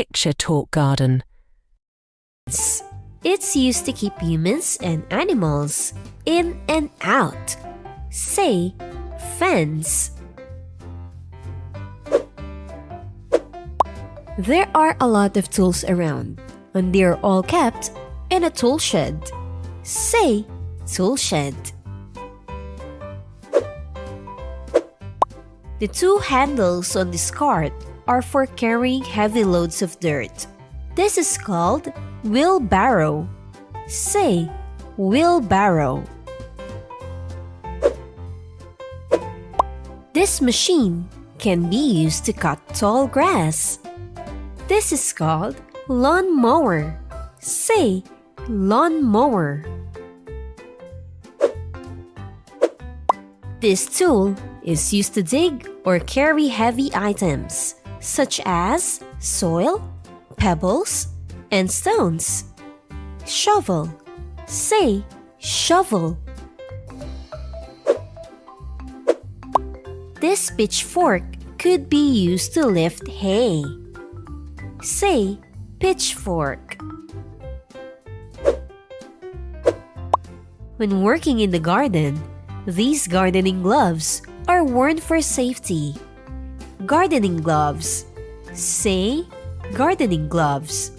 picture talk garden. It's used to keep humans and animals in and out. Say, fence. There are a lot of tools around, and they're all kept in a tool shed. Say, tool shed. The two handles on this cart are for carrying heavy loads of dirt. This is called wheelbarrow. Say, wheelbarrow. This machine can be used to cut tall grass. This is called lawn mower. Say, lawn mower. This tool is used to dig or carry heavy items such as soil, pebbles, and stones. Shovel. Say, shovel. This pitchfork could be used to lift hay. Say, pitchfork. When working in the garden, these gardening gloves are worn for safety. Gardening gloves. Say, gardening gloves.